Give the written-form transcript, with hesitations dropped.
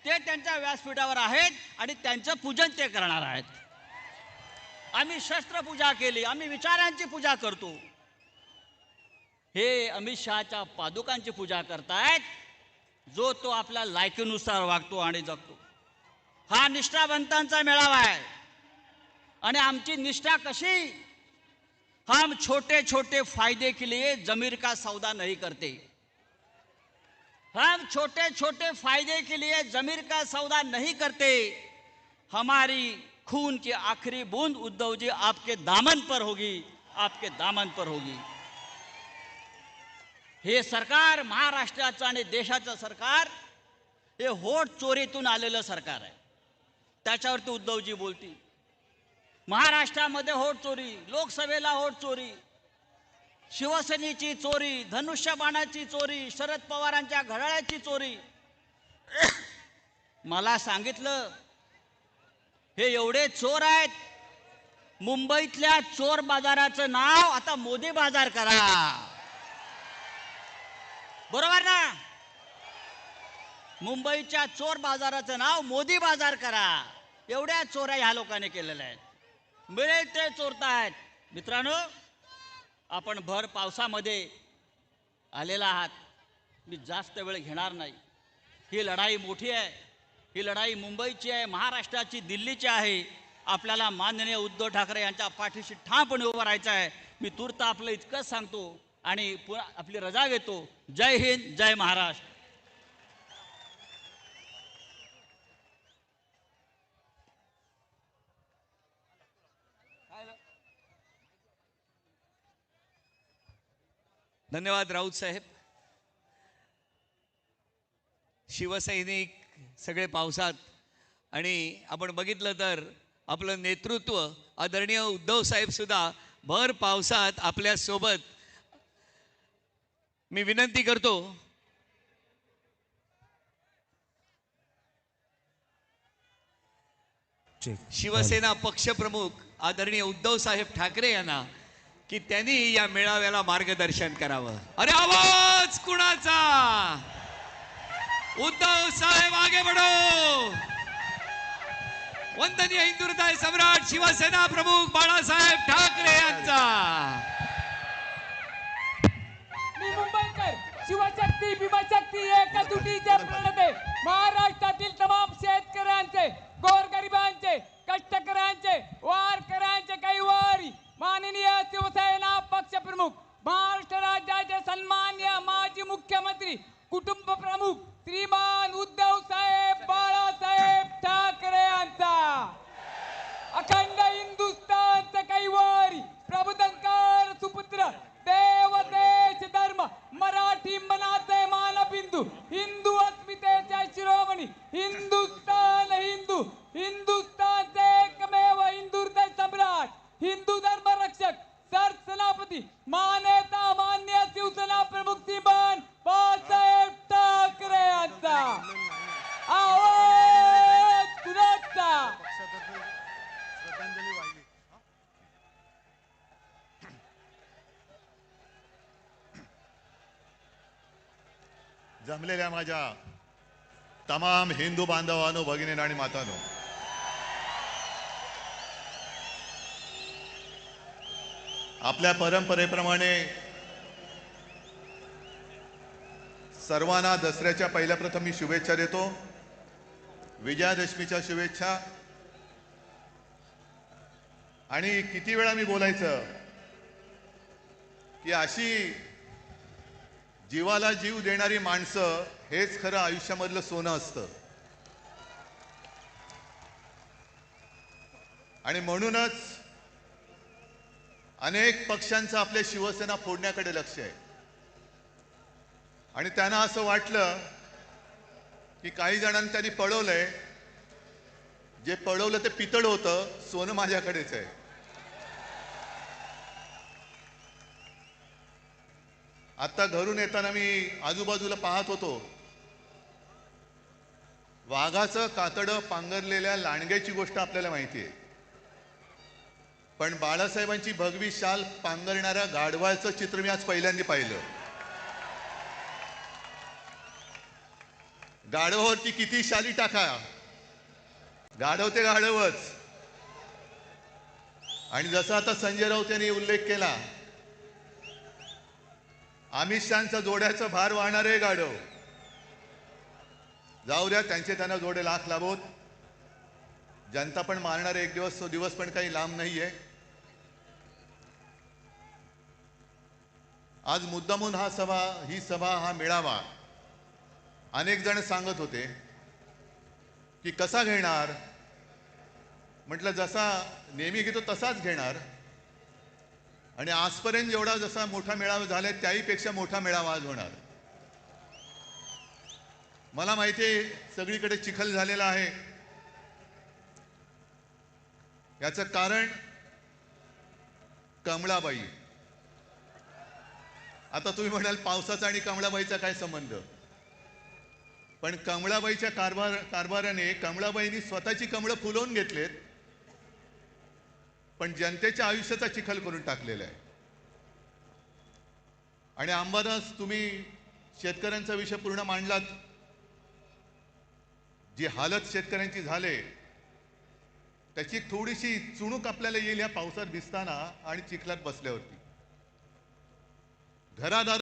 ते त्यांच्या व्यासपीठावर आहेत आणि त्यांचं पूजन ते करणार आहेत. आम्ही शस्त्रपूजा केली, आम्ही विचारांची पूजा करतो. हे अमित शहाच्या पादुकांची पूजा करतायत. जो तो आपल्या लायकीनुसार वागतो आणि जगतो. हा निष्ठावंतांचा मेळावा आहे. आणि आमची निष्ठा कशी? हम छोटे छोटे फायदे के लिए जमीर का सौदा नहीं करते. हम छोटे छोटे फायदे के लिए जमीर का सौदा नहीं करते. हमारी खून की आखिरी बूंद उद्धव जी आपके दामन पर होगी, आपके दामन पर होगी. हे सरकार महाराष्ट्राचं आणि देशाचं सरकार हे होट चोरीतून आलेलं सरकार आहे. त्याच्यावरती उद्धवजी बोलतील. महाराष्ट्रामध्ये होट चोरी, लोकसभेला होट चोरी, शिवसेनेची चोरी, धनुष्यबाणाची चोरी, शरद पवारांच्या घड्याळाची चोरी. मला सांगितलं हे एवढे चोर आहेत, मुंबईतल्या चोर बाजाराचं नाव आता मोदी बाजार करा. बरोबर ना? मुंबईच्या चोर बाजाराचं नाव मोदी बाजार करा. एवढ्या चोऱ्या ह्या लोकांनी केलेल्या आहेत. मिळेल ते चोरतायत. मित्रांनो, आपण भर पावसामध्ये आलेला आहात. मी जास्त वेळ घेणार नाही. ही लढाई मोठी आहे. ही लढाई मुंबईची आहे, महाराष्ट्राची, दिल्लीची आहे. आपल्याला माननीय उद्धव ठाकरे यांच्या पाठीशी ठामपणे उभं राहायचं आहे. मी तूर्त आपलं इतकंच सांगतो आणि पुन्हा आपली रजा घेतो. जय हिंद, जय महाराष्ट्र. धन्यवाद राऊत साहेब. शिवसैनिक सगळे पावसात आणि आपण बघितलं तर आपलं नेतृत्व आदरणीय उद्धव साहेब सुद्धा भर पावसात आपल्या सोबत. मी विनंती करतो शिवसेना पक्षप्रमुख आदरणीय उद्धव साहेब ठाकरे यांना की त्यांनी या मेळाव्याला मार्गदर्शन करावं. अरे आवाज कुणाचा? उद्धव साहेब आगे बढो. वंदनीय हिंदुहृदय सम्राट शिवसेना प्रमुख बाळासाहेब ठाकरे यांचा. मी मुंबईकर, शिवशक्ती भीमशक्ती एकजुटीचे प्रणेते, महाराष्ट्रातील तमाम शेतकऱ्यांचे, गोरगरिबांचे, कष्टकऱ्यांचे, वारकऱ्यांचे कैवारी माननीय शिवसेना पक्षप्रमुख, महाराष्ट्र राज्याचे सन्मान्य माजी मुख्यमंत्री, कुटुंब प्रमुख श्रीमान उद्धव साहेब बाळासाहेब ठाकरे यांचा. अखंड हिंदुस्थानचे कैवारी प्रबोधनकार सुपुत्र, देव देश धर्म मराठी मनाचे मानबिंदू, हिंदू अस्मितेचे शिरोमणी, हिंदुस्थान हिंदू, हिंदुस्थानचे एकमेव हिंदुहृदय सम्राट, हिंदू धर्म रक्षक, सरसेनापती, मानेता मान्य शिवसेना प्रमुख श्रीमान बाळासाहेब ठाकरे यांचा. आवाज कुणाचा? जमलेल्या माझ्या तमाम हिंदू बांधवांनो, भगिनींनो आणि मातांनो, आपल्या परंपरेप्रमाणे सर्वांना दसऱ्याच्या पहिल्या प्रथम मी शुभेच्छा देतो. विजयादशमीच्या शुभेच्छा. आणि किती वेळा मी बोलायचं की अशी जीवाला जीव देणारी माणसं हेच खरं आयुष्यामधलं सोनं असतं. आणि म्हणूनच अनेक पक्षांचं आपल्या शिवसेना फोडण्याकडे लक्ष आहे. आणि त्यांना असं वाटलं की काही जणांनी त्यांनी पळवलंय, जे पळवलं ते पितळ होतं, सोनं माझ्याकडेच आहे. आता घरून येताना मी आजूबाजूला पाहत होतो, वाघाचं कातडं पांघरलेल्या लांडग्याची गोष्ट आपल्याला माहिती आहे, पण बाळासाहेबांची भगवी शाल पांघरणाऱ्या गाढवाचं चित्र मी आज पहिल्यांदा पाहिलं. गाढवावरती किती शाली टाका, गाढव ते गाढवच. आणि जसं आता संजय राऊत यांनी उल्लेख केला, अमित शहाचा जोड्याचं भार वाहणारे गाढव. जाऊ द्या, त्यांचे त्यांना जोडे लाख लाभोत. जनता पण मारणारे एक दिवस, तो दिवस पण काही लांब नाहीये. आज मुद्दामून ही सभा हा मेळावा अनेक जण सांगत होते की कसा घेणार. म्हटलं जसा नेहमी घेतो तसाच घेणार. आणि आजपर्यंत जेवढा जसा मोठा मेळावा झाला त्याहीपेक्षा मोठा मेळावा आज होणार. मला माहिती आहे सगळीकडे चिखल झालेला आहे. याचं कारण कमळाबाई. आता तुम्ही म्हणाल पावसाचा आणि कमळाबाईचा काय संबंध. पण कमळाबाईच्या कारभाराने कमळाबाईंनी स्वतःची कमळं फुलवून घेतलेत, पण जनतेच्या आयुष्याचा चिखल करून टाकलेला आहे. आणि अंबादास, तुम्ही शेतकऱ्यांचा विषय पूर्ण मांडलात. जी हालत शेतकऱ्यांची झाले त्याची थोडीशी चुणूक आपल्याला येईल या पावसात भिजताना आणि चिखलात बसल्यावरती. घरादार